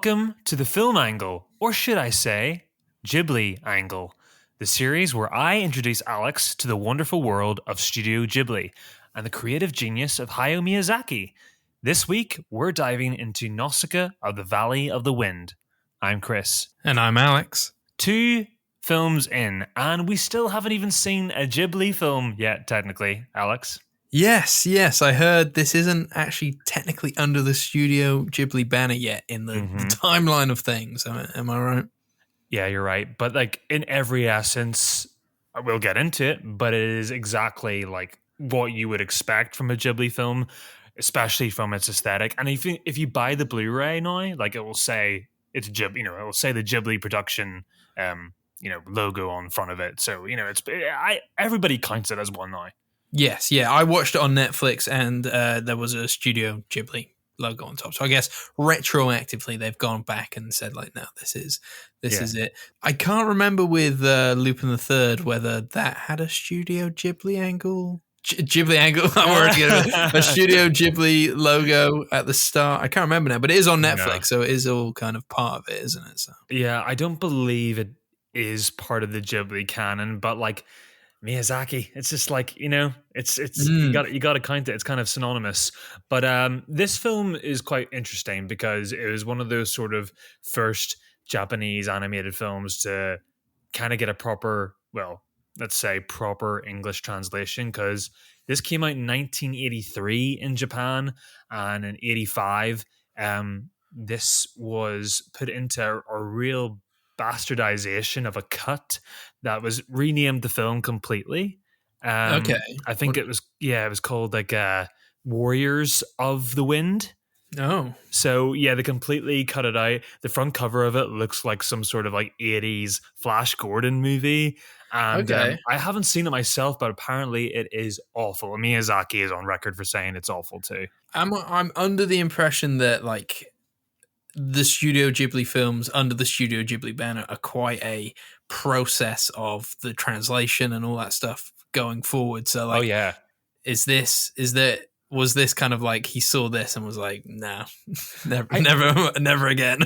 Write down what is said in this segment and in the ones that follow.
Welcome to the Film Angle, or should I say, Ghibli Angle, the series where I introduce Alex to the wonderful world of Studio Ghibli and the creative genius of Hayao Miyazaki. This week, we're diving into Nausicaä of the Valley of the Wind. I'm Chris. And I'm Alex. 2 films in, and we still haven't even seen a Ghibli film yet, technically, Alex. Yes. I heard this isn't actually technically under the Studio Ghibli banner yet in the timeline of things. Am I right? Yeah, you're right. But like in every essence, we'll get into it, but it is exactly like what you would expect from a Ghibli film, especially from its aesthetic. And if you buy the Blu-ray now, like it will say it's Ghibli, it will say the Ghibli production, logo on front of it. So everybody counts it as one now. Yes, yeah. I watched it on Netflix, and there was a Studio Ghibli logo on top. So I guess retroactively they've gone back and said, like, no, this is it. I can't remember with Lupin the Third whether that had a Studio Ghibli angle. Ghibli angle. I'm already getting a Studio Ghibli logo at the start. I can't remember now, but it is on Netflix, so it is all kind of part of it, isn't it? So yeah, I don't believe it is part of the Ghibli canon, but like Miyazaki, it's just like, it's you got to count it. It's kind of synonymous. But this film is quite interesting because it was one of those sort of first Japanese animated films to kind of get a proper, let's say proper English translation, because this came out in 1983 in Japan, and in 85 this was put into a real bastardization of a cut that was renamed the film completely. okay. I think it was called like Warriors of the Wind. Oh. So yeah, they completely cut it out. The front cover of it looks like some sort of like 80s Flash Gordon movie. And I haven't seen it myself, but apparently it is awful. Miyazaki is on record for saying it's awful too. I'm under the impression that like the Studio Ghibli films under the Studio Ghibli banner are quite a process of the translation and all that stuff going forward. So like, was this kind of like he saw this and was like, nah, never again?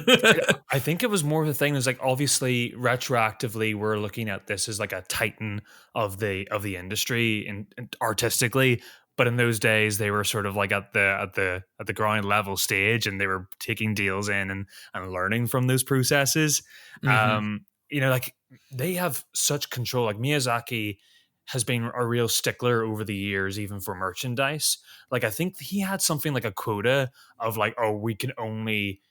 I think it was more of the thing is like, obviously retroactively we're looking at this as like a titan of the industry and artistically. But in those days, they were sort of like at the ground level stage, and they were taking deals in and learning from those processes. Like they have such control. Like Miyazaki has been a real stickler over the years, even for merchandise. Like I think he had something like a quota of like, oh, we can only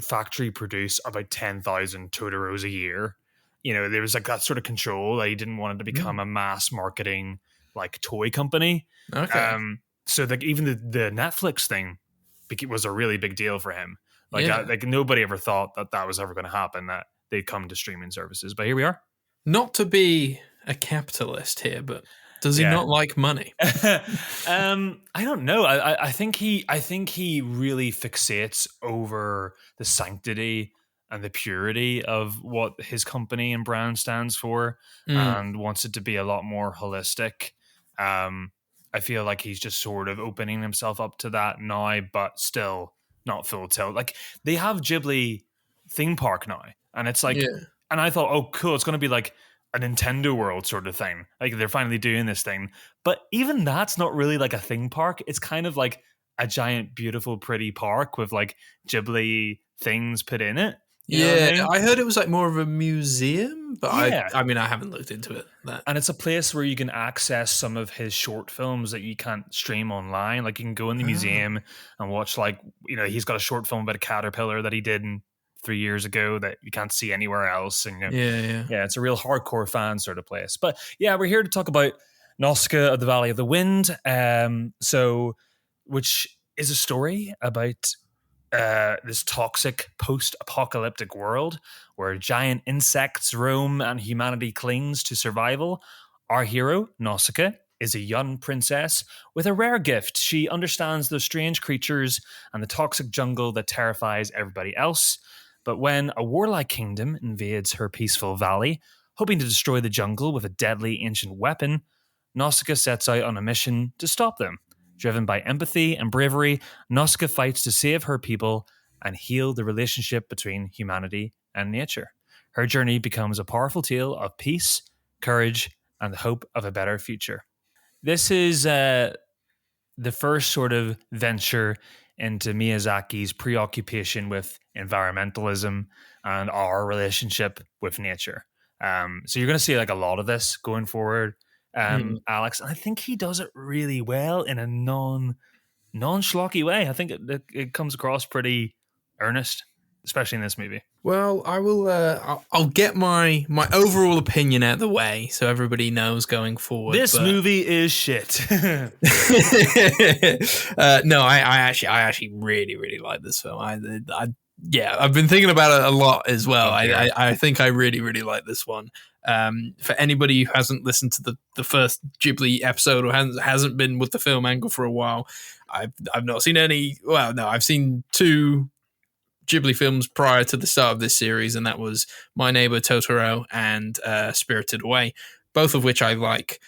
factory produce about 10,000 Totoros a year. There was like that sort of control that he didn't want it to become a mass marketing like toy company. Okay. So like even the Netflix thing was a really big deal for him. Like nobody ever thought that was ever going to happen, that they'd come to streaming services. But here we are. Not to be a capitalist here, but does he not like money? I don't know. I think he really fixates over the sanctity and the purity of what his company and brand stands for, and wants it to be a lot more holistic. I feel like he's just sort of opening himself up to that now, but still not full tilt. Like they have Ghibli theme park now, and it's like, and I thought, oh, cool, it's going to be like a Nintendo World sort of thing. Like they're finally doing this thing, but even that's not really like a theme park. It's kind of like a giant, beautiful, pretty park with like Ghibli things put in it. You know what I mean? I heard it was like more of a museum, but I haven't looked into it. And it's a place where you can access some of his short films that you can't stream online. Like you can go in the museum and watch, like, he's got a short film about a caterpillar that he did 3 years ago that you can't see anywhere else. And it's a real hardcore fan sort of place. But yeah, we're here to talk about Nausicaä of the Valley of the Wind. Which is a story about this toxic post-apocalyptic world where giant insects roam and humanity clings to survival. Our hero, Nausicaä, is a young princess with a rare gift. She understands those strange creatures and the toxic jungle that terrifies everybody else. But when a warlike kingdom invades her peaceful valley, hoping to destroy the jungle with a deadly ancient weapon, Nausicaä sets out on a mission to stop them. Driven by empathy and bravery, Nausicaä fights to save her people and heal the relationship between humanity and nature. Her journey becomes a powerful tale of peace, courage, and the hope of a better future. This is the first sort of venture into Miyazaki's preoccupation with environmentalism and our relationship with nature. So you're going to see like a lot of this going forward, Alex. And I think he does it really well in a non-schlocky way. I think it comes across pretty earnest, especially in this movie. Well, I will. I'll get my overall opinion out of the way so everybody knows going forward. This movie is shit. No, I actually really like this film. I've been thinking about it a lot as well. Okay. I think I really like this one. For anybody who hasn't listened to the first Ghibli episode or hasn't been with the film angle for a while, I've not seen any. Well, no, I've seen 2 Ghibli films prior to the start of this series, and that was My Neighbor Totoro and Spirited Away, both of which I like.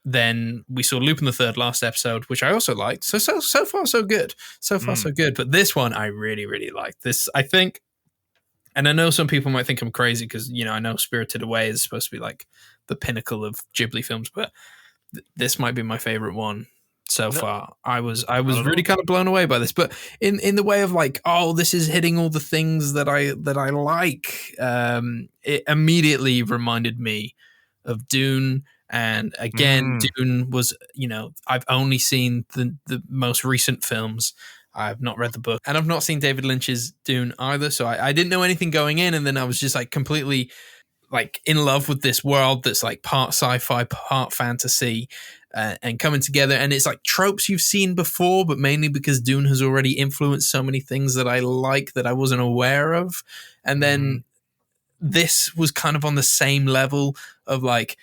Then we saw Lupin the Third last episode, which I also liked. So far so good. So good. But this one I really liked. This, I think, and I know some people might think I'm crazy because, you know, I know Spirited Away is supposed to be like the pinnacle of Ghibli films, but this might be my favorite one so far. I was really kind of blown away by this, but in the way of like, oh, this is hitting all the things that I like. It immediately reminded me of Dune, and again, Dune was, you know, I've only seen the most recent films. I've not read the book, and I've not seen David Lynch's Dune either, so I didn't know anything going in, and then I was just like completely like in love with this world that's like part sci-fi, part fantasy, and coming together. And it's like tropes you've seen before, but mainly because Dune has already influenced so many things that I like that I wasn't aware of. And then this was kind of on the same level of like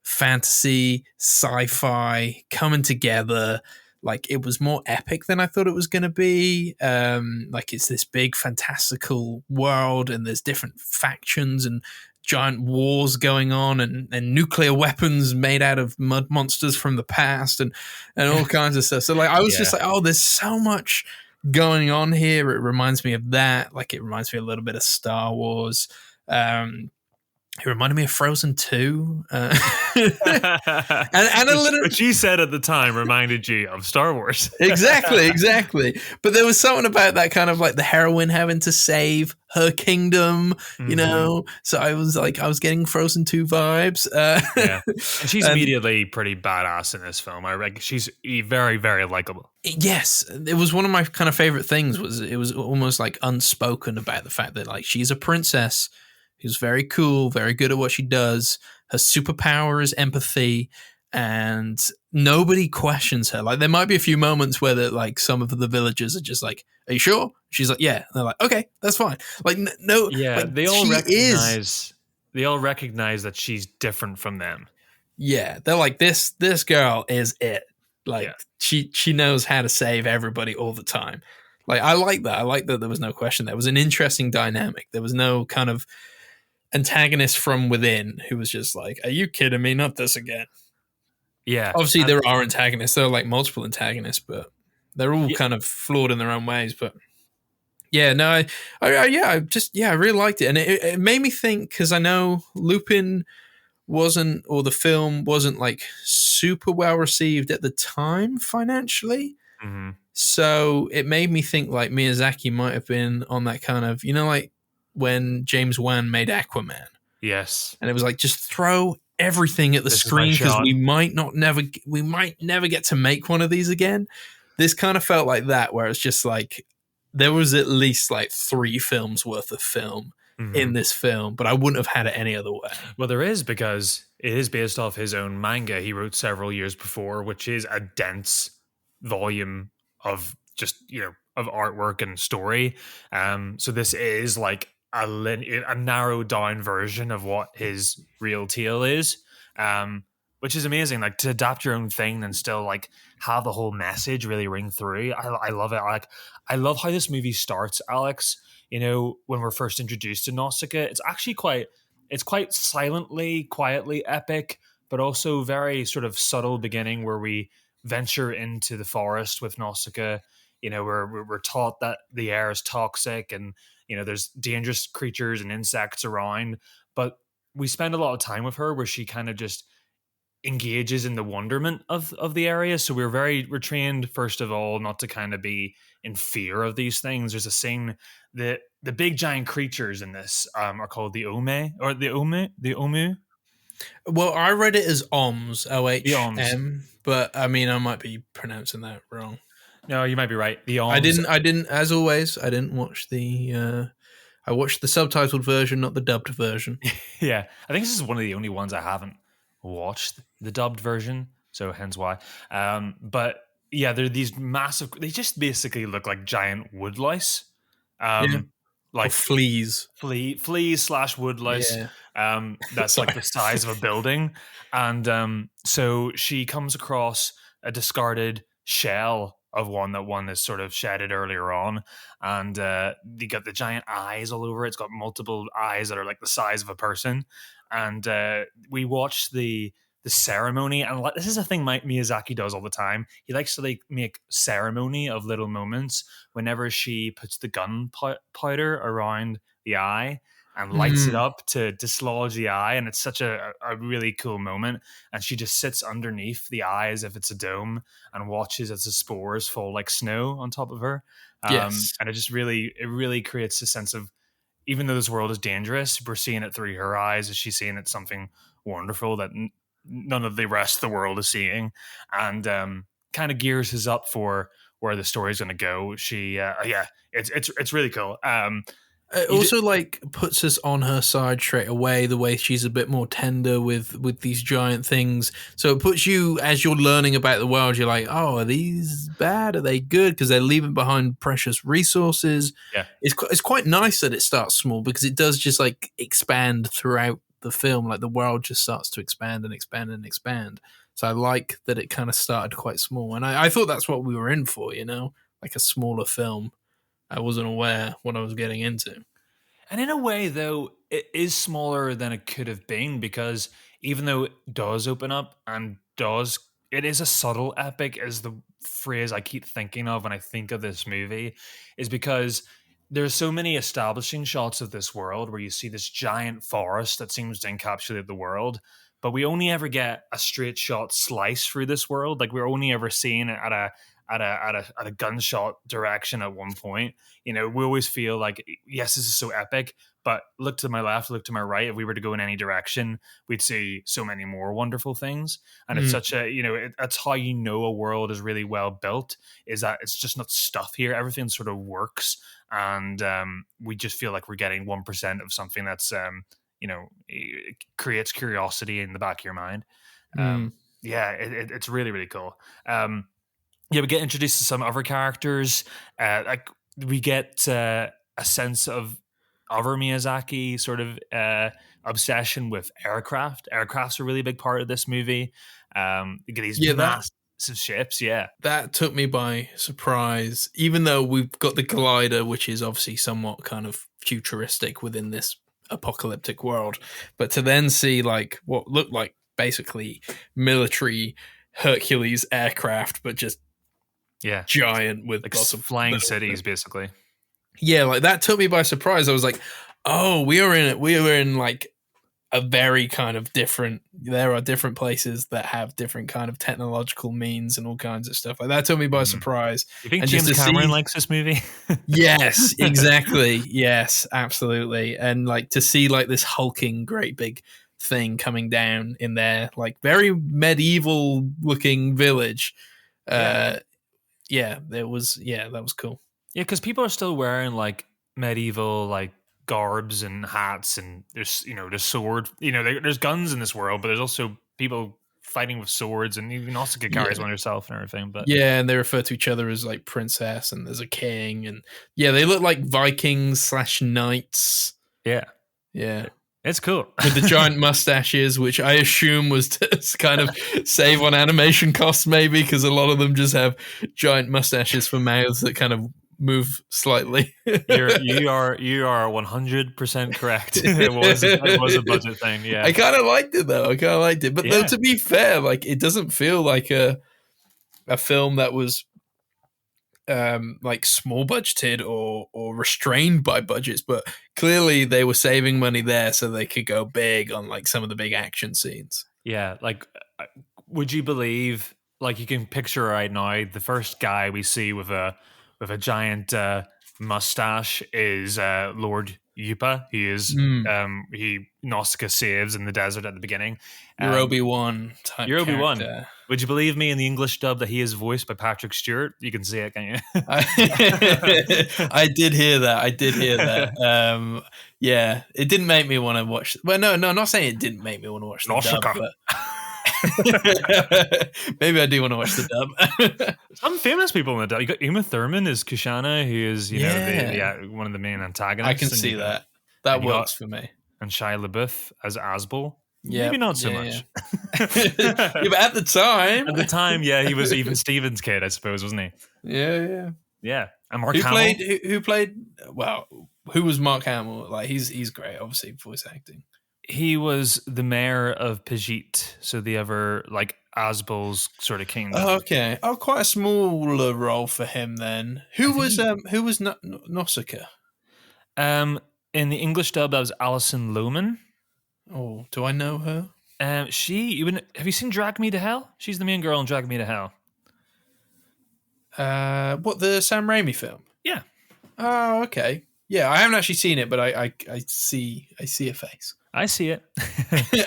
fantasy, sci-fi coming together. Like it was more epic than I thought it was going to be. Like it's this big fantastical world, and there's different factions and giant wars going on, and nuclear weapons made out of mud monsters from the past, and all kinds of stuff. So like I was just like, oh, there's so much going on here. It reminds me of that. Like it reminds me a little bit of Star Wars. It reminded me of Frozen 2. And a little, which you said at the time reminded you of Star Wars. Exactly. But there was something about that kind of like the heroine having to save her kingdom, you know? So I was getting Frozen 2 vibes. Yeah. And she's immediately pretty badass in this film. She's very, very likable. Yes. It was one of my kind of favorite things. It was almost like unspoken about the fact that like she's a princess who's very cool, very good at what she does. Her superpower is empathy, and nobody questions her. Like there might be a few moments where like some of the villagers are just like, "Are you sure?" She's like, "Yeah." And they're like, "Okay, that's fine." Like no, yeah, like, they all recognize that she's different from them. Yeah, they're like, this girl is it. Like she knows how to save everybody all the time. Like I like that. I like that there was no question. There was an interesting dynamic. There was no kind of antagonist from within who was just like, are you kidding me? Not this again. Yeah. Obviously there are antagonists. There are like multiple antagonists, but they're all kind of flawed in their own ways. But yeah, no, I really liked it. And it made me think, because I know Lupin the film wasn't like super well received at the time financially. Mm-hmm. So it made me think like Miyazaki might have been on that kind of, you know, like when James Wan made Aquaman. Yes. And it was like, just throw everything at the screen because we might never get to make one of these again. This kind of felt like that, where it's just like there was at least like 3 films worth of film in this film, but I wouldn't have had it any other way. Well, there is, because it is based off his own manga he wrote several years before, which is a dense volume of just, you know, of artwork and story. So this is like a narrowed down version of what his real tale is, which is amazing. Like to adapt your own thing and still like have the whole message really ring through. I love it. I love how this movie starts, Alex. You know, when we're first introduced to Nausicaä, it's actually quite silently, quietly epic, but also very sort of subtle beginning where we venture into the forest with Nausicaä. we're taught that the air is toxic, and there's dangerous creatures and insects around, but we spend a lot of time with her where she kind of just engages in the wonderment of the area. So we're trained, first of all, not to kind of be in fear of these things. There's a scene that the big giant creatures in this are called the Omu. Well, I read it as OMS, The Oms. OHM, but I mean, I might be pronouncing that wrong. No, you might be right. The I Oms. didn't, as always, I didn't watch I watched the subtitled version, not the dubbed version. Yeah, I think this is one of the only ones I haven't watched the dubbed version, so hence why. But yeah, they're these massive. They just basically look like giant woodlice, Yeah. Or like fleas. fleas slash woodlice. Yeah. That's like the size of a building, and so she comes across a discarded shell of one is sort of shedded earlier on, and you got the giant eyes all over it. It's got multiple eyes that are like the size of a person, and we watched the ceremony, and this is a thing Miyazaki does all the time. He likes to like make ceremony of little moments whenever she puts the gunpowder around the eye and lights it up to dislodge the eye, and it's such a really cool moment. And she just sits underneath the eye as if it's a dome and watches as the spores fall like snow on top of her. Yes. And it really creates a sense of, even though this world is dangerous, we're seeing it through her eyes. As she's seeing it something wonderful that none of the rest of the world is seeing, and kind of gears us up for where the story's going to go. It's really cool. It also like puts us on her side straight away, the way she's a bit more tender with these giant things. So it puts you, as you're learning about the world, you're like, oh, are these bad? Are they good? Because they're leaving behind precious resources. Yeah. It's quite nice that it starts small, because it does just like expand throughout the film. Like the world just starts to expand and expand and expand. So I like that it kind of started quite small. And I thought that's what we were in for, like a smaller film. I wasn't aware what I was getting into. And in a way, though, it is smaller than it could have been, because even though it does open up and it is a subtle epic, is the phrase I keep thinking of when I think of this movie, is because there's so many establishing shots of this world where you see this giant forest that seems to encapsulate the world, but we only ever get a straight shot slice through this world. Like we're only ever seeing it at a gunshot direction at one point. We always feel like, yes, this is so epic, but look to my left, look to my right. If we were to go in any direction, we'd see so many more wonderful things. And it's such a, that's how a world is really well built, is that it's just not stuff here. Everything sort of works. And we just feel like we're getting 1% of something that's, it creates curiosity in the back of your mind. It's really, really cool. We get introduced to some other characters. Like we get a sense of other Miyazaki sort of obsession with aircraft. Aircraft's a really big part of this movie. You get these massive ships. Yeah, that took me by surprise. Even though we've got the glider, which is obviously somewhat kind of futuristic within this apocalyptic world, but to then see like what looked like basically military Hercules aircraft, but just giant with like lots of flying cities, basically. Yeah, like that took me by surprise. I was like, oh, we were in like a very kind of different, there are different places that have different kind of technological means and all kinds of stuff. Like that took me by surprise. You think James Cameron likes this movie? Yes, exactly. Yes, absolutely. And like to see like this hulking great big thing coming down in their like very medieval looking village. That was cool. Yeah, because people are still wearing like medieval like garbs and hats, and there's sword. There's guns in this world, but there's also people fighting with swords, and you can also get carries one yourself and everything. But and they refer to each other as like princess, and there's a king, and they look like Vikings / knights. Yeah. It's cool. With the giant mustaches, which I assume was to kind of save on animation costs, maybe, because a lot of them just have giant mustaches for mouths that kind of move slightly. You are 100% correct. It was a budget thing. Yeah, I kind of liked it though. But though, to be fair, like it doesn't feel like a film that was like small budgeted or restrained by budgets, but clearly they were saving money there so they could go big on like some of the big action scenes. Yeah, like, would you believe? Like, you can picture right now the first guy we see with a giant mustache is Lord Yupa. He is he Nausicaa saves in the desert at the beginning. Your Obi-Wan type You're Obi-Wan. character. Would you believe me, in the English dub that he is voiced by Patrick Stewart? You can see it, can't you? I did hear that. Yeah, it didn't make me want to watch. Well, no, I'm not saying it didn't make me want to watch the dub, but maybe I do want to watch the dub. Some famous people in the dub. You got Uma Thurman as Kushana, who is one of the main antagonists. I can see that. That works for me. And Shia LaBeouf as Asbel. Yeah, maybe not so much. Yeah, but at the time, he was even Steven's kid, I suppose, wasn't he? Yeah. And Mark Hamill. Who played? Well, who was Mark Hamill? Like, he's great, obviously, voice acting. He was the mayor of Pajit, so the other like Asbel's sort of kingdom. Oh, okay. Oh, quite a smaller role for him then. Who was Nausicaä? In the English dub, that was Alison Lohman. Oh, do I know her? Have you seen Drag Me to Hell? She's the main girl in Drag Me to Hell. What, the Sam Raimi film? Yeah. Oh, okay. Yeah, I haven't actually seen it, but I see a face. I see it.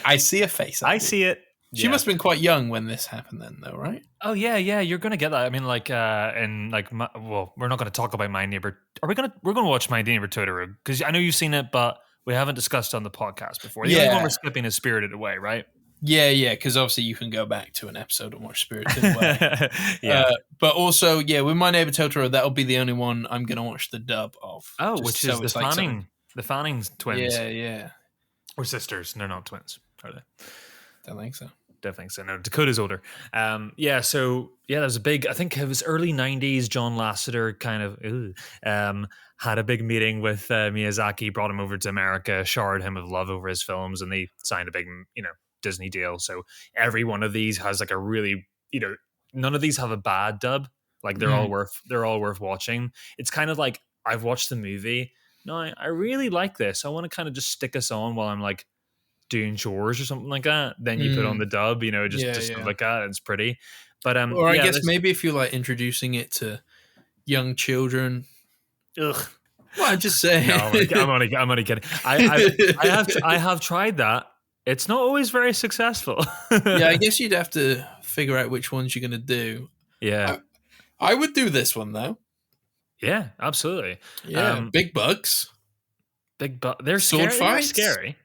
I see a face. I see it. She must have been quite young when this happened then, though, right? Oh, yeah, you're going to get that. I mean, like, we're not going to talk about My Neighbor. We're going to watch My Neighbor Totoro, because I know you've seen it, but we haven't discussed it on the podcast before. The only one we're skipping is Spirited Away, right? Yeah, because obviously you can go back to an episode and watch Spirited Away. But also, with My Neighbor Totoro, that'll be the only one I'm going to watch the dub of. Oh, which is the Fanning twins. Yeah. Or sisters. They're not twins, are they? Don't think so. Don't think so. No, Dakota's older. There was a big, I think it was early 90s, John Lasseter kind of had a big meeting with Miyazaki, brought him over to America, showered him with love over his films, and they signed a big, Disney deal. So every one of these has like a really, none of these have a bad dub. Like they're all worth watching. It's kind of like, I've watched the movie. No, I really like this. I want to kind of just stick us on while I'm like doing chores or something like that. Then you put on the dub, just look at it. It's pretty. But or I guess maybe if you're like introducing it to young children. Ugh. Well, I'm just saying. No, I'm only kidding. I have tried that. It's not always very successful. Yeah, I guess you'd have to figure out which ones you're going to do. Yeah. I would do this one, though. Yeah, absolutely. Yeah, big bugs. They're sword scary. fights. They're scary.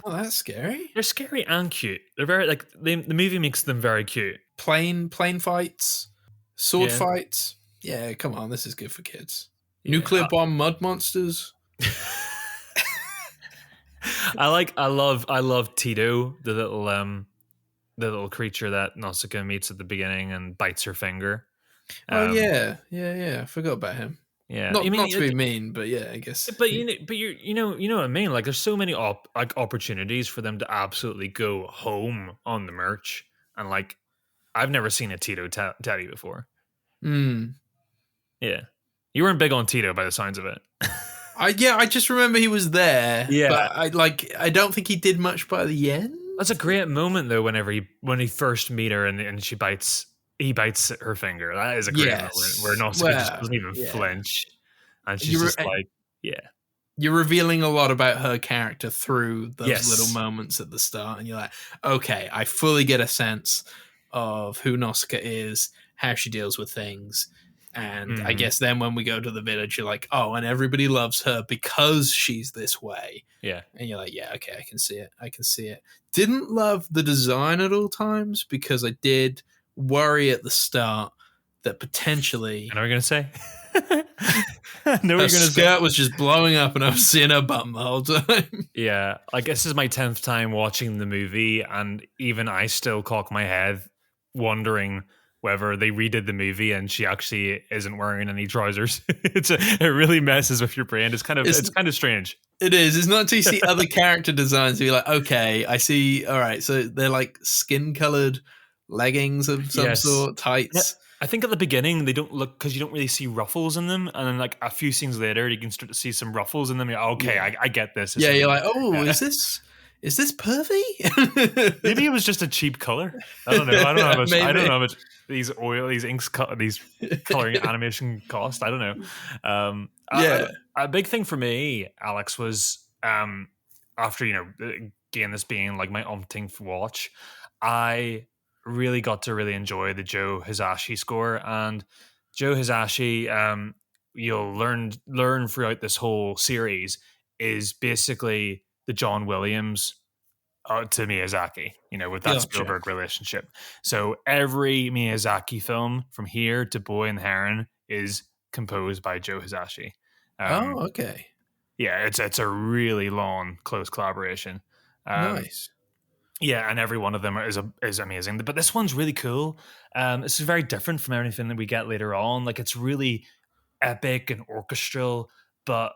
That's scary. They're scary and cute. They're very the movie makes them very cute. Plane fights, sword fights. Yeah, come on, this is good for kids. Yeah. Nuclear bomb mud monsters. I love Tito, the little creature that Nausicaa meets at the beginning and bites her finger. Yeah. I forgot about him. Yeah, not to be mean, but yeah, I guess. But you know what I mean. Like, there's so many opportunities for them to absolutely go home on the merch, and like, I've never seen a Tito teddy before. Yeah, you weren't big on Tito by the signs of it. I just remember he was there. Yeah, but I don't think he did much by the end. That's a great moment though. When he first meet her and she bites. He bites her finger. That is a great moment where Nausicaa just doesn't even flinch. And she's just like, You're revealing a lot about her character through those little moments at the start. And you're like, okay, I fully get a sense of who Nausicaa is, how she deals with things. And I guess then when we go to the village, you're like, oh, and everybody loves her because she's this way. Yeah. And you're like, yeah, okay, I can see it. Didn't love the design at all times because I did worry at the start that potentially. And are we going to say? Her skirt was just blowing up and I was seeing her bum the whole time. Yeah. I guess this is my 10th time watching the movie, and even I still cock my head wondering whether they redid the movie and she actually isn't wearing any trousers. It really messes with your brain. It's kind of strange. It is. It's not until you see other character designs where you're like, okay, I see. All right, so they're like skin colored leggings of some sort, tights. I think at the beginning they don't look because you don't really see ruffles in them, and then like a few scenes later you can start to see some ruffles in them. You're okay, Yeah. I get this. Yeah, you're like, Yeah. is this pervy? Maybe it was just a cheap color. I don't know. I don't know how much. I don't know how much these inks, these coloring animation cost. I don't know. Yeah. A big thing for me, Alex, was after again this being like my umpteenth watch, I really got to really enjoy the Joe Hisaishi score. And Joe Hisaishi, you'll learn throughout this whole series, is basically the John Williams to Miyazaki, with that Gotcha. Spielberg relationship. So every Miyazaki film from here to Boy and the Heron is composed by Joe Hisaishi. Okay. Yeah, it's a really long, close collaboration. Nice. Yeah, and every one of them is amazing. But this one's really cool. This is very different from anything that we get later on. Like, it's really epic and orchestral, but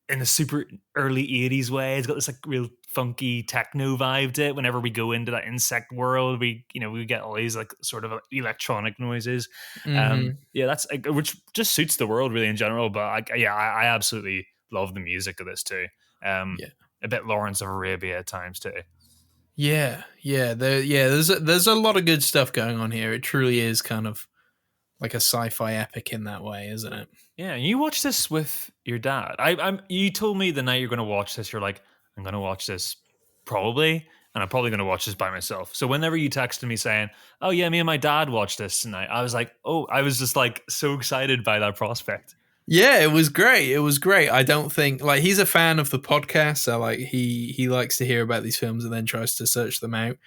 in a super early 80s way. It's got this like real funky techno vibe to it. Whenever we go into that insect world, we get all these like sort of electronic noises. Yeah, that's which just suits the world really in general. But I absolutely love the music of this too. A bit Lawrence of Arabia at times too. Yeah. There's a lot of good stuff going on here. It truly is kind of like a sci-fi epic in that way, isn't it? Yeah, you watch this with your dad. You told me the night you're going to watch this, you're like, I'm going to watch this probably, and I'm probably going to watch this by myself. So whenever you texted me saying, "Oh yeah, me and my dad watched this tonight," I was like, I was just like so excited by that prospect. Yeah, it was great. I don't think like he's a fan of the podcast, so like he likes to hear about these films and then tries to search them out.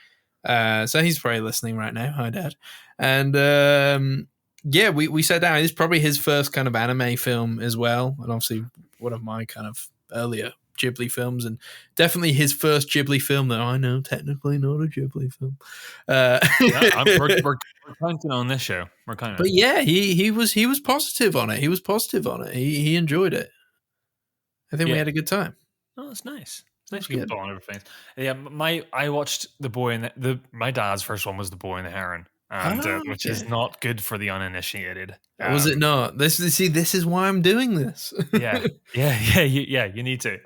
So he's probably listening right now. Hi, Dad. And yeah, we sat down. It's probably his first kind of anime film as well, and obviously one of my kind of earlier Ghibli films, and definitely his first Ghibli film that I know technically not a Ghibli film. We're counting on this show. We're kind of. But yeah, he was positive on it. He enjoyed it. I think we had a good time. Oh, that's nice. It's nice to get on over things. Yeah, I watched The Boy and my dad's first one was The Boy and the Heron. And which is not good for the uninitiated. Was it not? This is why I'm doing this. You need to.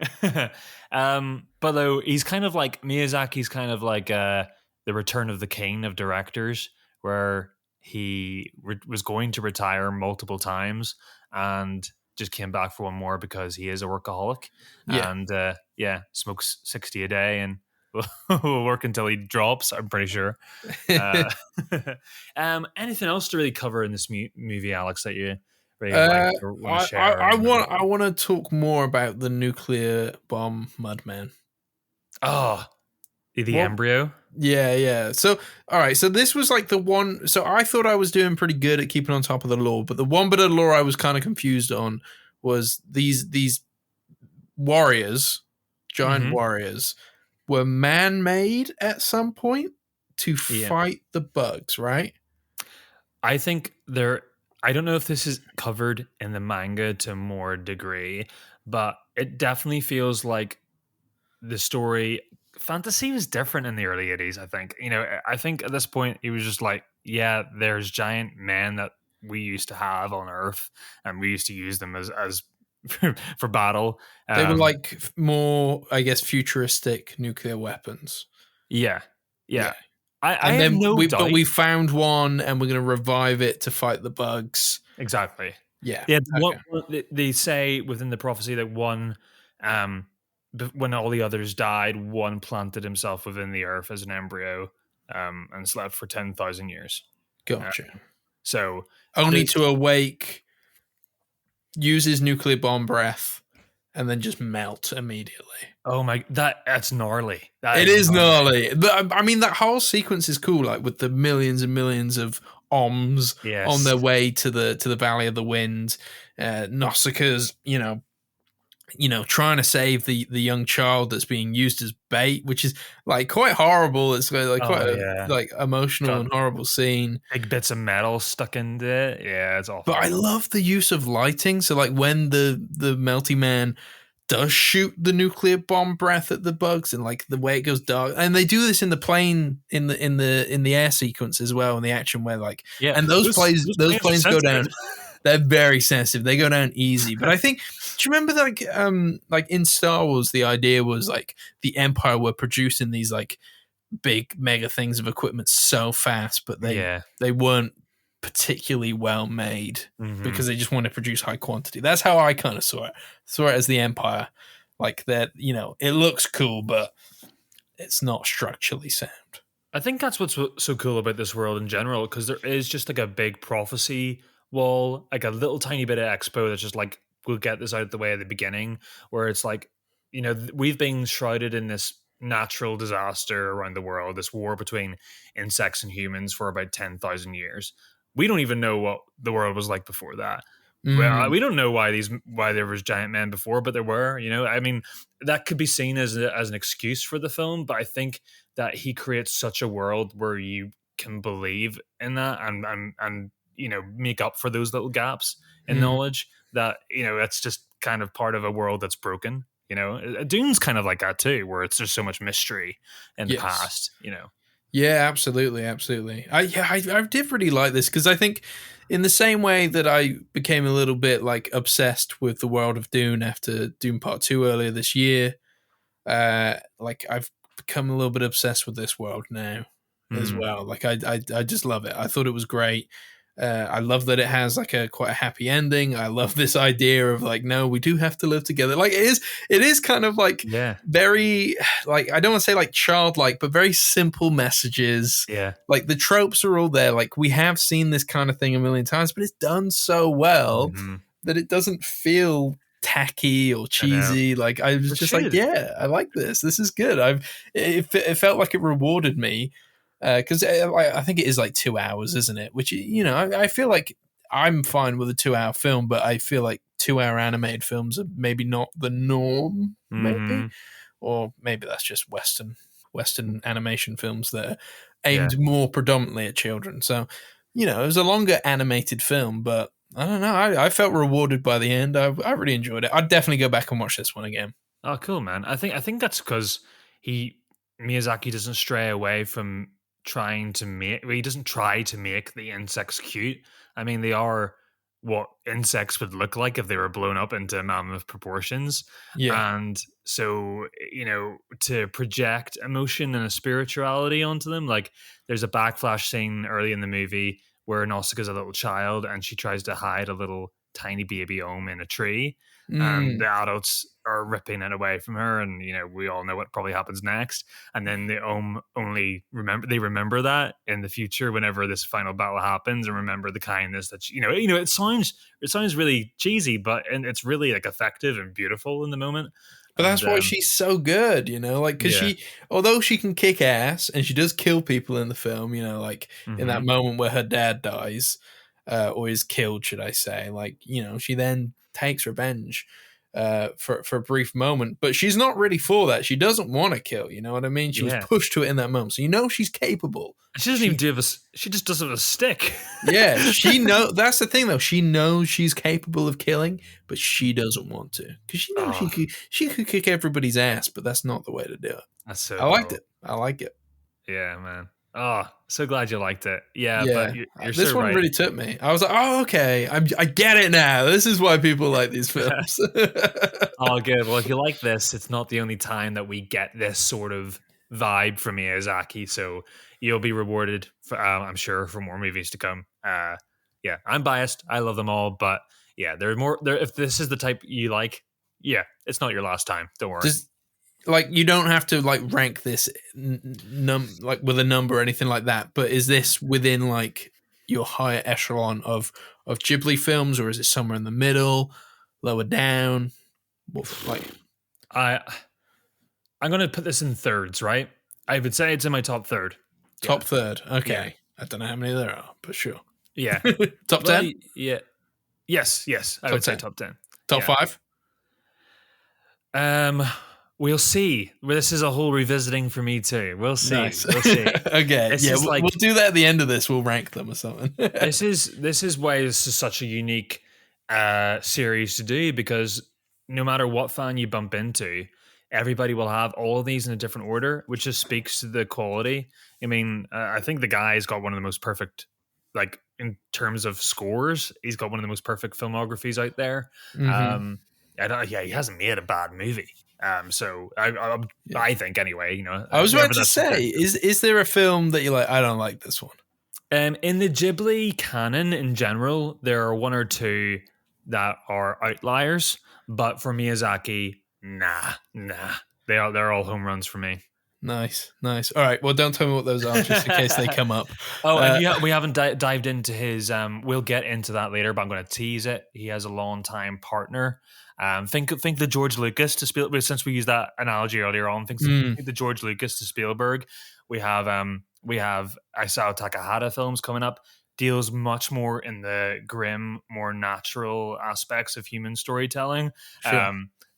But though he's kind of like Miyazaki's kind of like the Return of the King of directors, where he was going to retire multiple times and just came back for one more because he is a workaholic. And smokes 60 a day and will work until he drops, I'm pretty sure. Anything else to really cover in this movie, Alex, that you really want to share? I want to talk more about the nuclear bomb Mudman. Oh, the embryo? Yeah. So, all right. So this was like the one. So I thought I was doing pretty good at keeping on top of the lore, but the one bit of the lore I was kind of confused on was these warriors, giant warriors, were man-made at some point to fight the bugs, right? I think I don't know if this is covered in the manga to more degree, but it definitely feels like the story fantasy was different in the early 80s, I think. I think at this point it was just like, yeah, there's giant men that we used to have on Earth and we used to use them as for battle. They were like more, I guess, futuristic nuclear weapons. Yeah. But we found one, and we're going to revive it to fight the bugs. Exactly. Yeah. Okay. They say within the prophecy that one, when all the others died, one planted himself within the earth as an embryo, and slept for 10,000 years. Gotcha. So only to awake, use his nuclear bomb breath, and then just melt immediately. Oh my, that's gnarly. It is gnarly. But I mean, that whole sequence is cool, like with the millions and millions of Oms on their way to the Valley of the Wind. Nausicaa's, trying to save the young child that's being used as bait, which is like quite horrible. It's like quite a emotional and horrible scene. Big bits of metal stuck into it. Yeah, it's awful. But I love the use of lighting. So like when the Melty Man does shoot the nuclear bomb breath at the bugs, and like the way it goes dark. And they do this in the plane in the air sequence as well, in the action where like and those planes go down. They're very sensitive. They go down easy. But I think, do you remember like in Star Wars, the idea was like the Empire were producing these like big mega things of equipment so fast, but they weren't particularly well made because they just want to produce high quantity. That's how I kind of saw it. Saw it as the Empire, like that. You know, it looks cool, but it's not structurally sound. I think that's what's so cool about this world in general, because there is just like a big prophecy wall, like a little tiny bit of expo that's just like, we'll get this out of the way at the beginning, where it's like, you know, we've been shrouded in this natural disaster around the world, this war between insects and humans for about 10,000 years. We don't even know what the world was like before that. Well, we don't know why there was giant men before, but there were. You know, I mean, that could be seen as an excuse for the film, but I think that he creates such a world where you can believe in that and you know, make up for those little gaps in knowledge, that, you know, that's just kind of part of a world that's broken. You know, Dune's kind of like that too, where it's just so much mystery in the past, you know. Yeah, absolutely. I did really like this, because I think in the same way that I became a little bit like obsessed with the world of Dune after Dune Part 2 earlier this year, like I've become a little bit obsessed with this world now as well. Like I just love it. I thought it was great. I love that it has like quite a happy ending. I love this idea of like, no, we do have to live together. Like it is kind of like very, like, I don't want to say like childlike, but very simple messages. Yeah. Like the tropes are all there. Like we have seen this kind of thing a million times, but it's done so well that it doesn't feel tacky or cheesy. Like I was just like, yeah, I like this. This is good. It felt like it rewarded me. Because I think it is like 2 hours, isn't it? Which, you know, I feel like I'm fine with a 2-hour film, but I feel like 2-hour animated films are maybe not the norm, maybe, or maybe that's just Western animation films that are aimed more predominantly at children. So, you know, it was a longer animated film, but I don't know. I felt rewarded by the end. I really enjoyed it. I'd definitely go back and watch this one again. Oh, cool, man. I think that's because Miyazaki doesn't stray away from he doesn't try to make the insects cute. I mean, they are what insects would look like if they were blown up into mammoth proportions. Yeah. And so, you know, to project emotion and a spirituality onto them, like there's a backflash scene early in the movie where Nausicaä's a little child and she tries to hide a little tiny baby Ohm in a tree. And the adults are ripping it away from her, and you know, we all know what probably happens next. And then the Ohm remember that in the future whenever this final battle happens, and remember the kindness that it sounds really cheesy, but and it's really like effective and beautiful in the moment. But that's why she's so good, you know, like because although she can kick ass and she does kill people in the film, you know, like in that moment where her dad dies or is killed, should I say, like, you know, she then takes revenge for a brief moment, but she's not really for that. She doesn't want to kill, you know what I mean? She was pushed to it in that moment, so you know she's capable. She doesn't even do this. She just does it with a stick. Yeah, she know. That's the thing, though. She knows she's capable of killing, but she doesn't want to because she knows she could kick everybody's ass, but that's not the way to do it. That's so. I liked it. I like it. Yeah, man. Oh, so glad you liked it. Yeah. But you're this so one right. really took me. I was like, oh, okay. I get it now. This is why people like these films. Oh, good. Well, if you like this, it's not the only time that we get this sort of vibe from Miyazaki. So you'll be rewarded, I'm sure, for more movies to come. Yeah, I'm biased. I love them all. But yeah, there are more. If this is the type you like, yeah, it's not your last time. Don't worry. Like, you don't have to like rank this like with a number or anything like that, but is this within like your higher echelon of Ghibli films, or is it somewhere in the middle, lower down? Like, I'm gonna put this in thirds, right? I would say it's in my top third. Top third, okay. Yeah. I don't know how many there are, but sure. Yeah. Top 10? Yeah. Yes. I would say top 10. Top 5? We'll see. This is a whole revisiting for me too. We'll see. Nice. We'll see. Okay. We'll do that at the end of this. We'll rank them or something. This is why this is such a unique series to do, because no matter what fan you bump into, everybody will have all of these in a different order, which just speaks to the quality. I mean, I think the guy's got one of the most perfect, like in terms of scores, he's got one of the most perfect filmographies out there. Mm-hmm. He hasn't made a bad movie. So I think anyway, you know, I was whoever about to that's say, is there a film that you're like, I don't like this one? in the Ghibli canon in general, there are one or two that are outliers, but for Miyazaki, nah, they're all home runs for me. Nice. All right. Well, don't tell me what those are, just in case they come up. Oh, and we haven't dived into his. We'll get into that later, but I'm going to tease it. He has a long time partner. Think the George Lucas to Spielberg. Since we used that analogy earlier on, think the George Lucas to Spielberg. We have Isao Takahata films coming up. Deals much more in the grim, more natural aspects of human storytelling. Sure.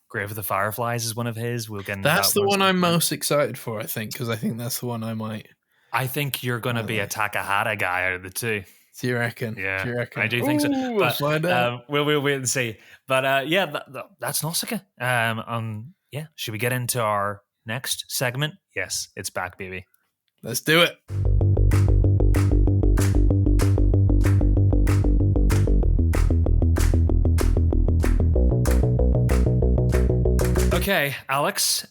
Grave of the Fireflies is one of his. We'll get into That's that the one I'm most excited for, I think, because I think that's the one I might. I think you're going to be a Takahata guy out of the two. Do you reckon? Yeah, do you reckon? I do think so. We'll But find out. we'll wait and see. But yeah, that's Nausicaä. Yeah, should we get into our next segment? Yes, it's back, baby. Let's do it. Okay, Alex.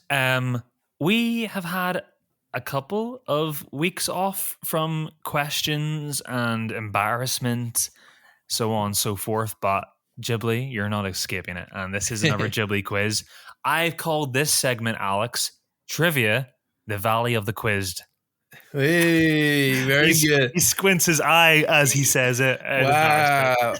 We have had a couple of weeks off from questions and embarrassment, so on and so forth. But Ghibli, you're not escaping it. And this is another Ghibli quiz. I've called this segment, Alex, Trivia, the Valley of the Quizzed. Hey, very good. He squints his eye as he says it. Wow.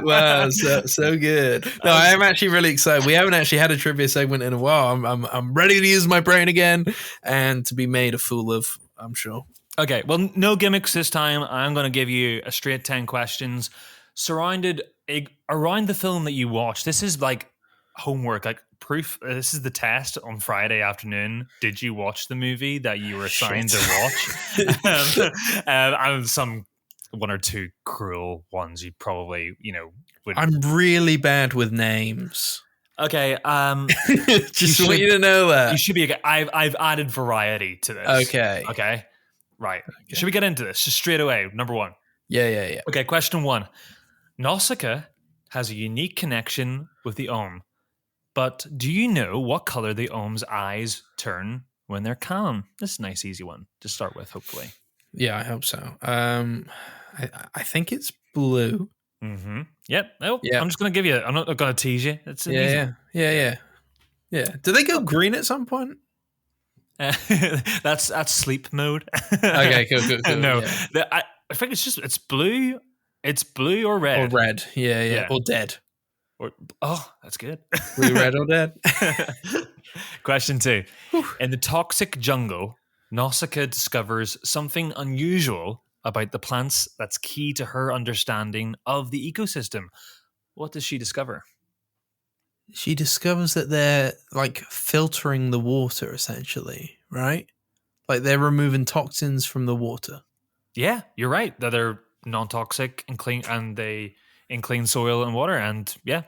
Wow, so good. No, I am actually really excited. We haven't actually had a trivia segment in a while. I'm ready to use my brain again and to be made a fool of, I'm sure. Okay, well, no gimmicks this time. I'm going to give you a straight 10 questions surrounded around the film that you watched. This is like homework, like proof. This is the test on Friday afternoon. Did you watch the movie that you were assigned to watch? And some one or two cruel ones you probably, would. I'm really bad with names. Okay, just want you to know that. You should be. I've added variety to this. Okay. Right. Okay. Should we get into this just straight away? Number one. Yeah. Okay, question one. Nausicaä has a unique connection with the Ohm. But do you know what color the Ohm's eyes turn when they're calm? This is a nice, easy one to start with, hopefully. Yeah, I hope so. I think it's blue. Mm-hmm. Yep. Oh, yeah. I'm just going to give you. I'm not going to tease you. It's Yeah. Do they go green at some point? That's sleep mode. Okay, cool. No, yeah. I think it's blue. It's blue or red. Or red. Yeah. Or dead. That's good. Blue, red, or dead. Question 2. In the toxic jungle, Nausicaä discovers something unusual about the plants that's key to her understanding of the ecosystem. What does she discover? She discovers that they're like filtering the water, essentially, right? Like they're removing toxins from the water. Yeah, you're right. That they're non-toxic and clean, and they in clean soil and water. And yeah,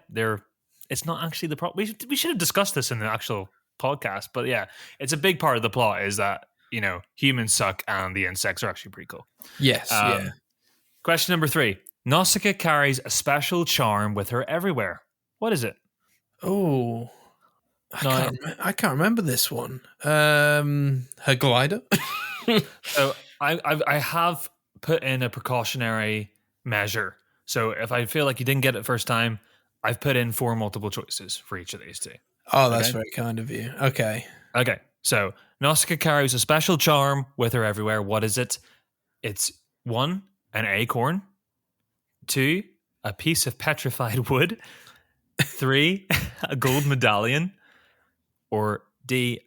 it's not actually the problem. We should have discussed this in the actual podcast, but yeah, it's a big part of the plot is that, humans suck and the insects are actually pretty cool. Yes, yeah. Question number 3. Nausicaä carries a special charm with her everywhere. What is it? Oh, I can't remember this one. Her glider? So I have put in a precautionary measure. So if I feel like you didn't get it first time, I've put in 4 multiple choices for each of these 2. Oh, that's very kind of you. Okay. So Nausicaä carries a special charm with her everywhere. What is it? It's 1, an acorn. 2, a piece of petrified wood. 3, a gold medallion. Or D,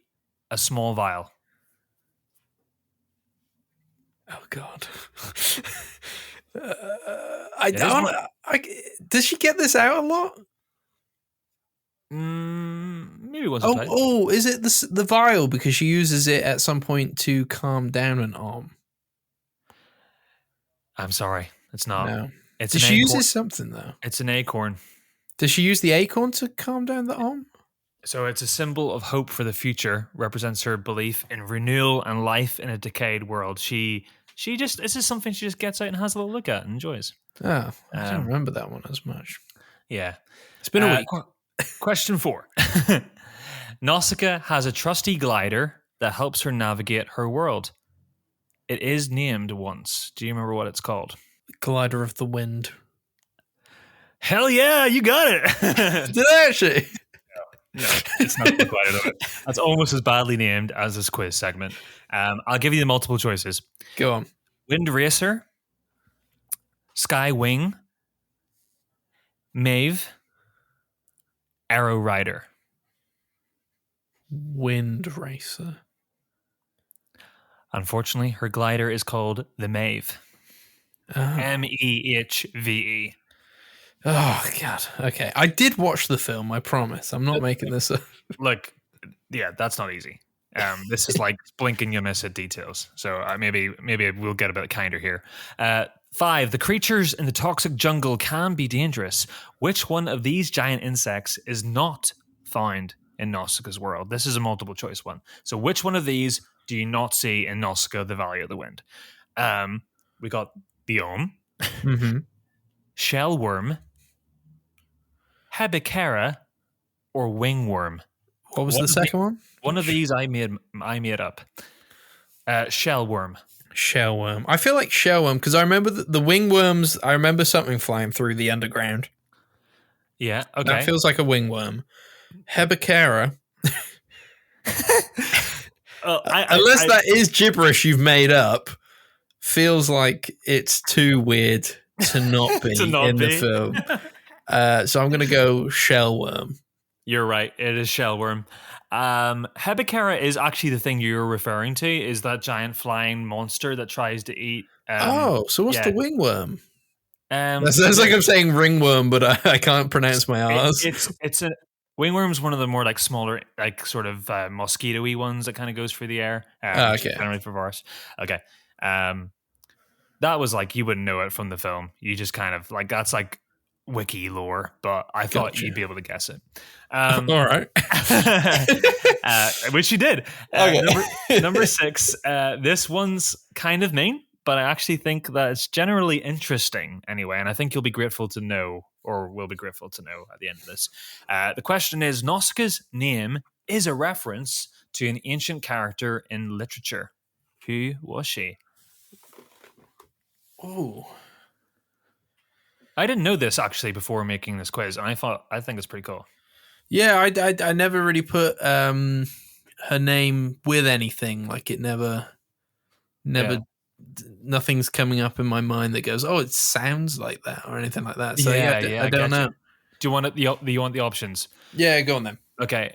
a small vial. Oh, God. Does she get this out a lot? Maybe once or twice. Oh, is it the vial because she uses it at some point to calm down an arm? I'm sorry, it's not. No. It's Does she use something though? It's an acorn. Does she use the acorn to calm down the arm? So it's a symbol of hope for the future, represents her belief in renewal and life in a decayed world. This is something she just gets out and has a little look at and enjoys. Oh, I don't remember that one as much. Yeah. It's been a week. Question 4. Nausicaä has a trusty glider that helps her navigate her world. It is named once. Do you remember what it's called? Glider of the Wind. Hell yeah, you got it. Did I actually? No, it's not the Glider of it. That's almost as badly named as this quiz segment. I'll give you the multiple choices. Go on. Wind Racer, Sky Wing, Maeve, Arrow Rider. Wind Racer. Unfortunately, her glider is called the Maeve. Mehve. Oh, God. Okay. I did watch the film, I promise. I'm not making this up. Look, yeah, that's not easy. This is like blinking you miss at details. So maybe we'll get a bit kinder here. 5. The creatures in the toxic jungle can be dangerous. Which one of these giant insects is not found in Nausicaa's world? This is a multiple choice one. So which one of these do you not see in Nausicaä, the Valley of the Wind? We got the shellworm, Hebikera, or wingworm. What was the second one? One of these I made up. Shellworm. Shellworm. I feel like shellworm because I remember the wingworms. I remember something flying through the underground. Yeah, okay. That feels like a wingworm. Hebikera. Unless that is gibberish you've made up, feels like it's too weird to not be the film. So I'm going to go shellworm. You're right. It is shellworm. Hebikera is actually the thing you're referring to, is that giant flying monster that tries to eat. So what's the wingworm? That sounds like I'm saying ringworm, but I can't pronounce my R's. It's a wingworm's one of the more like smaller, like sort of mosquito-y ones that kind of goes through the air. Okay. Generally for virus. Okay. That was like, you wouldn't know it from the film. You just kind of like, that's like wiki lore, but I thought you'd be able to guess it. All right. Which you did. Okay. Number 6. This one's kind of mean, but I actually think that it's generally interesting anyway, and I think you'll be grateful to know, or will be grateful to know at the end of this. The question is, Nausicaa's name is a reference to an ancient character in literature. Who was she? Oh. I didn't know this actually before making this quiz, and I think it's pretty cool. Yeah, I never really put her name with anything. Like it never, nothing's coming up in my mind that goes, oh, it sounds like that or anything like that. So I don't know. Do you want you want the options? Yeah, go on then. Okay.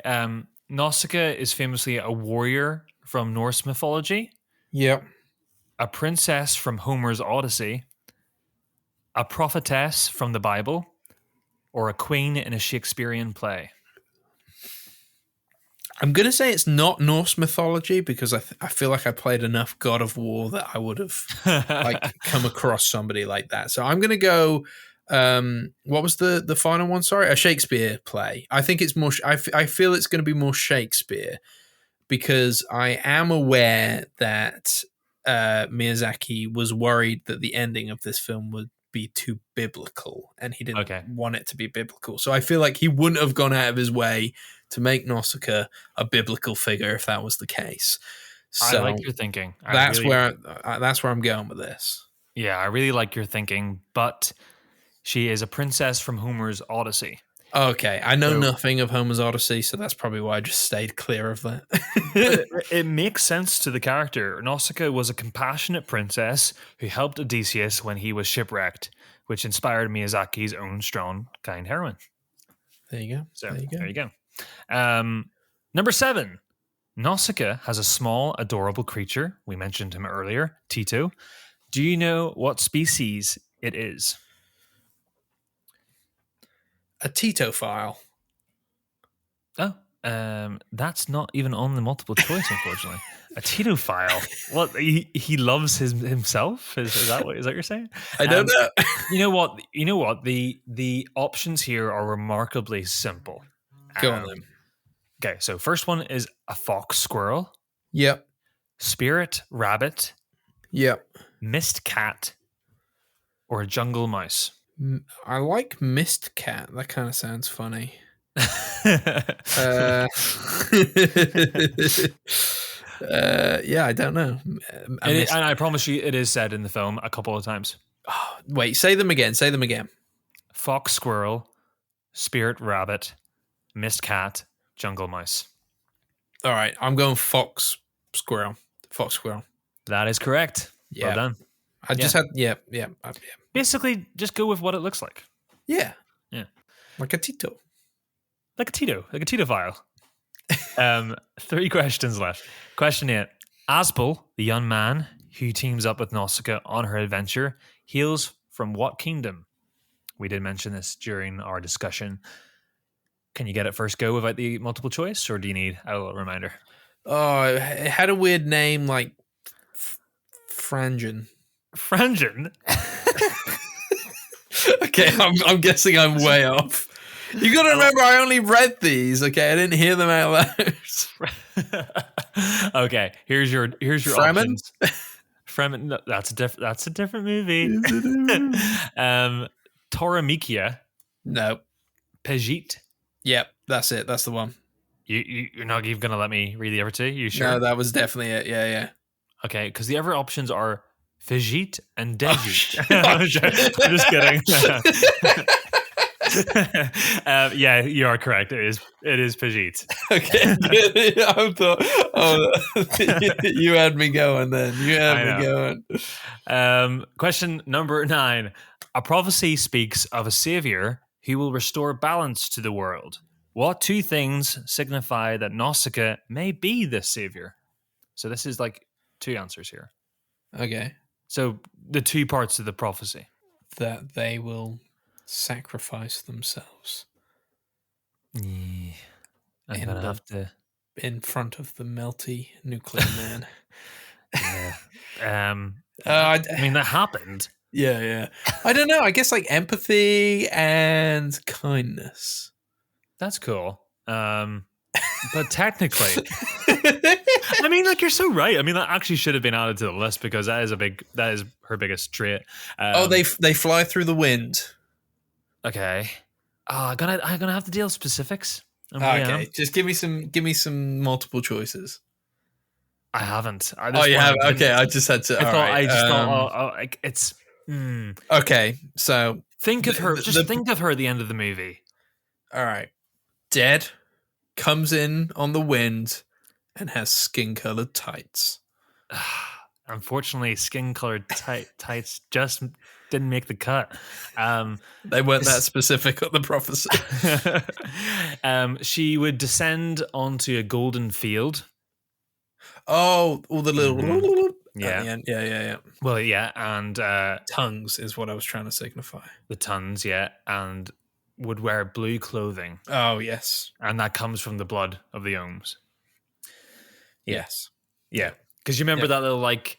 Nausicaa is famously a warrior from Norse mythology. Yep. A princess from Homer's Odyssey. A prophetess from the Bible, or a queen in a Shakespearean play? I'm going to say it's not Norse mythology because I feel like I played enough God of War that I would have like come across somebody like that. So I'm going to go, what was the final one? Sorry, a Shakespeare play. I think it's more, I feel it's going to be more Shakespeare because I am aware that Miyazaki was worried that the ending of this film would be too biblical and he didn't want it to be biblical. So I feel like he wouldn't have gone out of his way to make Nausicaa a biblical figure if that was the case. So I like your thinking. That's where I'm going with this. Yeah, I really like your thinking, but she is a princess from Homer's Odyssey. Okay, I know nothing of Homer's Odyssey, so that's probably why I just stayed clear of that. It makes sense to the character. Nausicaa was a compassionate princess who helped Odysseus when he was shipwrecked, which inspired Miyazaki's own strong, kind heroine. There you go. So there you go. Number 7. Nausicaa has a small, adorable creature. We mentioned him earlier, Tito. Do you know what species it is? A Titophile. Oh, that's not even on the multiple choice, unfortunately. A Titophile. What he loves himself? Is that what you're saying? I don't know. You know what? The options here are remarkably simple. Go on then. Okay, so first one is a fox squirrel. Yep. Spirit rabbit. Yep. Mist cat. Or a jungle mouse. I like Mist Cat. That kind of sounds funny. Yeah, I don't know. And I promise you, it is said in the film a couple of times. Oh, wait, say them again. Say them again. Fox squirrel, spirit rabbit, mist cat, jungle mouse. All right, I'm going fox squirrel. Fox squirrel. That is correct. Yeah. Well done. I just had yeah. Basically, just go with what it looks like. Yeah. Like a Tito. Like a Titophile. 3 questions left. Question 8. Aspel, the young man who teams up with Nausicaä on her adventure, hails from what kingdom? We did mention this during our discussion. Can you get it first go without the multiple choice, or do you need a little reminder? Oh, it had a weird name like Frangen. Frangen? Okay, I'm guessing I'm way off. You got to remember, I only read these. Okay, I didn't hear them out loud. Okay, here's your Fremen? options. Fremen. No, that's a different movie. Toramikia. No. Pejit. Yep, that's it. That's the one. You're not even gonna let me read the other 2? You sure? No, that was definitely it. Yeah. Okay, because the other options are Fijit and Dejit. I'm just kidding. Yeah, you are correct. It is Pejit. Okay. I thought, you had me going then. You had me going. Question number 9. A prophecy speaks of a savior who will restore balance to the world. What 2 things signify that Nausicaä may be this savior? So this is like 2 answers here. Okay. So the 2 parts of the prophecy. That they will sacrifice themselves. Yeah. I'm going to have to... In front of the melty nuclear man. Yeah. I mean, that happened. Yeah. I don't know. I guess like empathy and kindness. That's cool. But technically... I mean, like, you're so right. I mean, that actually should have been added to the list because that is her biggest trait. They fly through the wind. Okay. I'm gonna have to deal with specifics. Okay, just give me some multiple choices. I haven't. You have? Okay, I just had to. I thought it's. Okay, so think of her. Think of her at the end of the movie. All right, dead, comes in on the wind, and has skin-colored tights. Unfortunately, skin-colored tights just didn't make the cut. They weren't that specific on the prophecy. She would descend onto a golden field. Oh, all the little... Yeah. Yeah. Well, yeah, and... tongues is what I was trying to signify. The tongues, yeah, and would wear blue clothing. Oh, yes. And that comes from the blood of the Ohms. Yes. Yeah. Because you remember that little, like,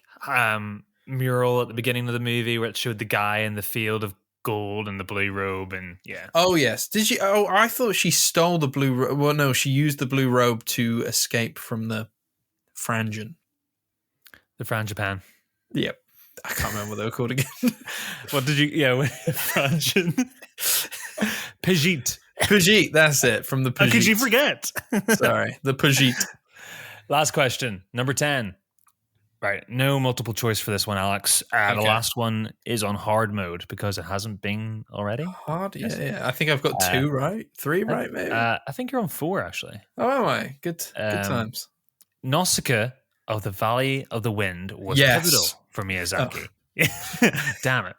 mural at the beginning of the movie where it showed the guy in the field of gold and the blue robe, and yeah. Oh, yes. Did she? Oh, I thought she stole the blue robe. Well, no, she used the blue robe to escape from the Frangen. The Frangipan. Yep. I can't remember what they were called again. What did you... Yeah, Frangen. Pejit. Pejit, that's it. From the Pejit. How could you forget? Sorry, the Pejit. Last question, number 10. Right, no multiple choice for this one, Alex. The last one is on hard mode because it hasn't been already. Hard? Yeah. I think I've got 2 right. 3 right, maybe? I think you're on 4, actually. Oh, am I? Good times. Nausicaa of the Valley of the Wind was pivotal for Miyazaki. Oh. Damn it.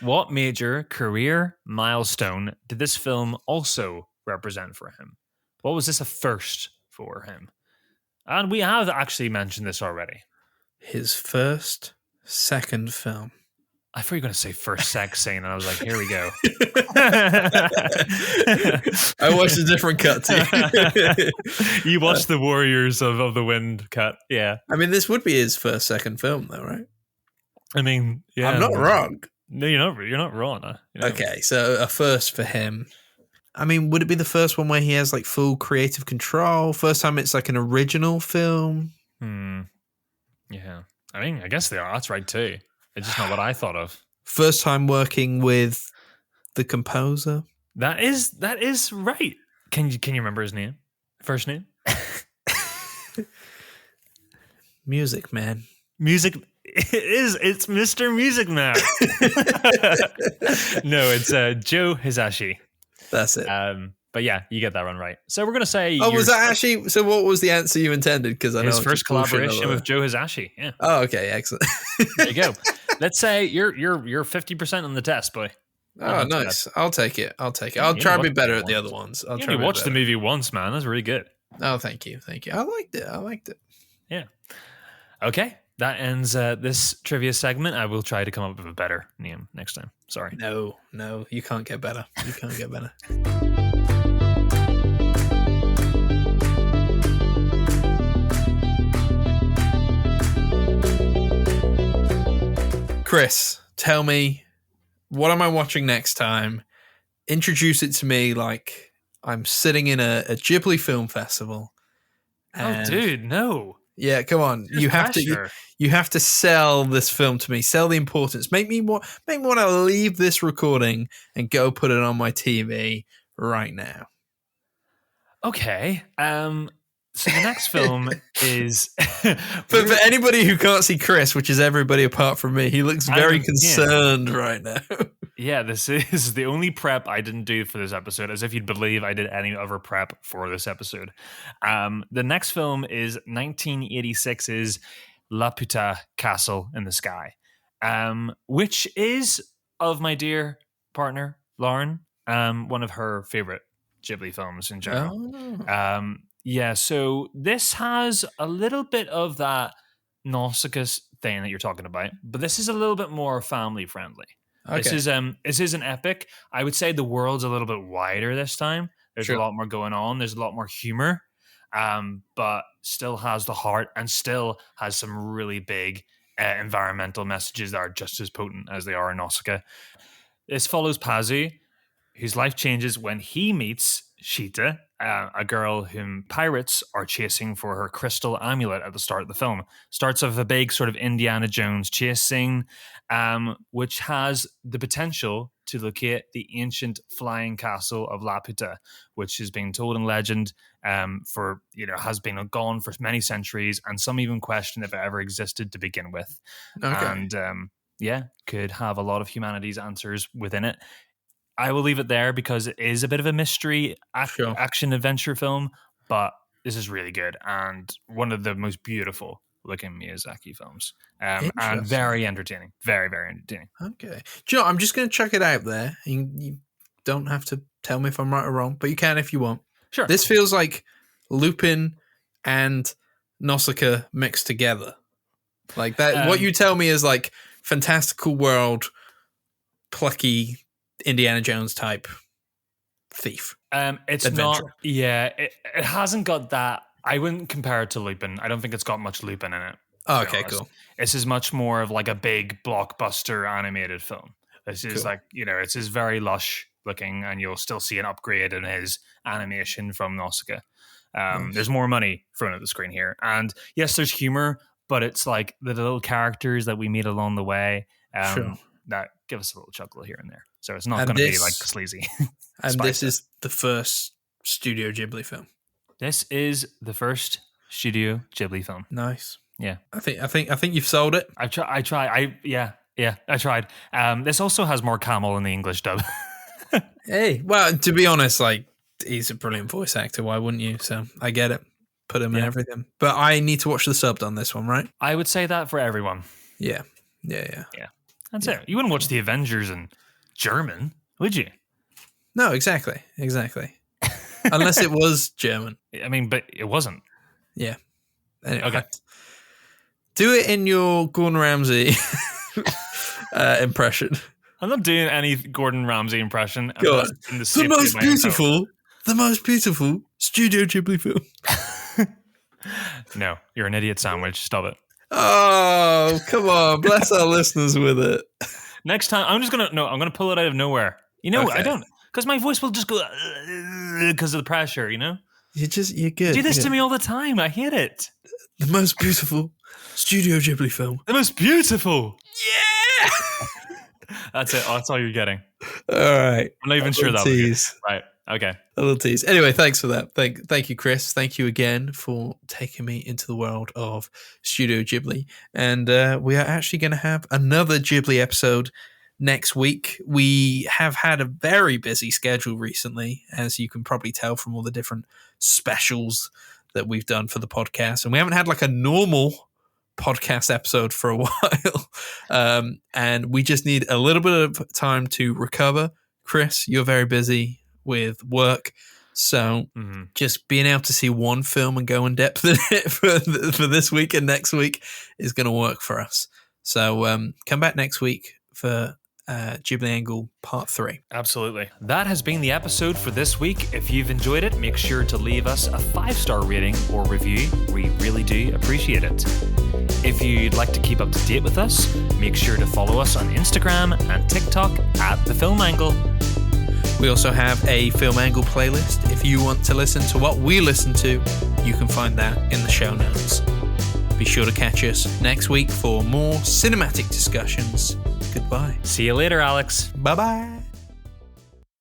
What major career milestone did this film also represent for him? What was this a first for him? And we have actually mentioned this already. His second film. I thought you were going to say first sex scene, and I was like, here we go. I watched a different cut too. You watched the Warriors of the Wind cut, yeah. I mean, this would be his second film, though, right? I mean, yeah. I'm not wrong. No, you're not wrong. Huh? Okay, so a first for him. I mean, would it be the first one where he has like full creative control? First time it's like an original film? Yeah. I mean, I guess they are. That's right too. It's just not what I thought of. First time working with the composer? That is right. Can you remember his name? First name? Music Man. Music. It's Mr. Music Man. No, it's Joe Hisashi. That's it. But yeah, you get that one right. So we're gonna say. Oh, was that actually? So what was the answer you intended? Because I know his first collaboration with Joe Hisashi. Yeah. Oh, okay, excellent. There you go. Let's say you're 50% on the test, boy. Oh, nice. I'll take it. I'll try and be better at the other ones. You only watched the movie once, man. That's really good. Oh, thank you. I liked it. Yeah. Okay. That ends this trivia segment. I will try to come up with a better name next time. Sorry. No, you can't get better. Chris, tell me, what am I watching next time? Introduce it to me like I'm sitting in a Ghibli film festival. Oh, dude, no. Yeah, come on. You have to sell this film to me. Sell the importance. Make me want to leave this recording and go put it on my TV right now. Okay. So the next film is for anybody who can't see Chris, which is everybody apart from me, he looks very concerned right now. Yeah, this is the only prep I didn't do for this episode, as if you'd believe I did any other prep for this episode. The next film is 1986's Laputa Castle in the Sky, which is of my dear partner, Lauren, one of her favorite Ghibli films in general. Oh. Yeah, so this has a little bit of that Nausicaä thing that you're talking about, but this is a little bit more family friendly. Okay. This is an epic. I would say the world's a little bit wider this time. There's a lot more going on. There's a lot more humor, but still has the heart and still has some really big environmental messages that are just as potent as they are in Nausicaä. This follows Pazu, whose life changes when he meets Sheeta, a girl whom pirates are chasing for her crystal amulet at the start of the film. Starts with a big sort of Indiana Jones chase scene, which has the potential to locate the ancient flying castle of Laputa, which has been told in legend has been gone for many centuries, and some even question if it ever existed to begin with. Okay. And could have a lot of humanity's answers within it. I will leave it there because it is a bit of a mystery action adventure film, but this is really good and one of the most beautiful looking Miyazaki films, and very entertaining, very, very entertaining. Okay, do you know, I'm just going to chuck it out there. You don't have to tell me if I'm right or wrong, but you can if you want. Sure. This feels like Lupin and Nausicaä mixed together. Like that. What you tell me is like fantastical world, plucky Indiana Jones type thief. It's adventure. Not. Yeah, it hasn't got that. I wouldn't compare it to Lupin. I don't think it's got much Lupin in it. Oh, okay, cool. This is much more of like a big blockbuster animated film. This is like, it's is very lush looking, and you'll still see an upgrade in his animation from Nausicaä. Nice. There's more money thrown at the screen here, and yes, there's humor, but it's like the little characters that we meet along the way that give us a little chuckle here and there. So it's not going to be like sleazy. And this is the first Studio Ghibli film. This is the first Studio Ghibli film. Nice. Yeah. I think you've sold it. I tried. I tried. This also has more Camel in the English dub. Hey, well, to be honest, like he's a brilliant voice actor. Why wouldn't you? So I get it. Put him in everything. But I need to watch the subbed on this one, right? I would say that for everyone. Yeah. That's it. You wouldn't watch the Avengers in German, would you? No, exactly. Unless it was German. I mean, but it wasn't. Yeah. Anyway, okay. Do it in your Gordon Ramsay impression. I'm not doing any Gordon Ramsay impression. Go on. The most beautiful Studio Ghibli film. No, you're an idiot sandwich. Stop it. Oh, come on. Bless our listeners with it. Next time, I'm going to pull it out of nowhere. Okay. I don't, because my voice will just go because of the pressure, You're good. You do this to me all the time. I hate it. The most beautiful Studio Ghibli film. The most beautiful. Yeah. That's it. That's all you're getting. All right. I'm not even sure that was good. Right. Okay. A little tease. Anyway, thanks for that. Thank you, Chris. Thank you again for taking me into the world of Studio Ghibli. And we are actually going to have another Ghibli episode next week. We have had a very busy schedule recently, as you can probably tell from all the different specials that we've done for the podcast. And we haven't had like a normal podcast episode for a while. And we just need a little bit of time to recover. Chris, you're very busy with work. So just being able to see one film and go in depth in it for this week and next week is going to work for us. So come back next week for Ghibli Angle Part 3. Absolutely. That has been the episode for this week. If you've enjoyed it, make sure to leave us a 5-star rating or review. We really do appreciate it. If you'd like to keep up to date with us, make sure to follow us on Instagram and TikTok at The Film Angle. We also have a Film Angle playlist. If you want to listen to what we listen to, you can find that in the show notes. Be sure to catch us next week for more cinematic discussions. Goodbye. See you later, Alex. Bye-bye.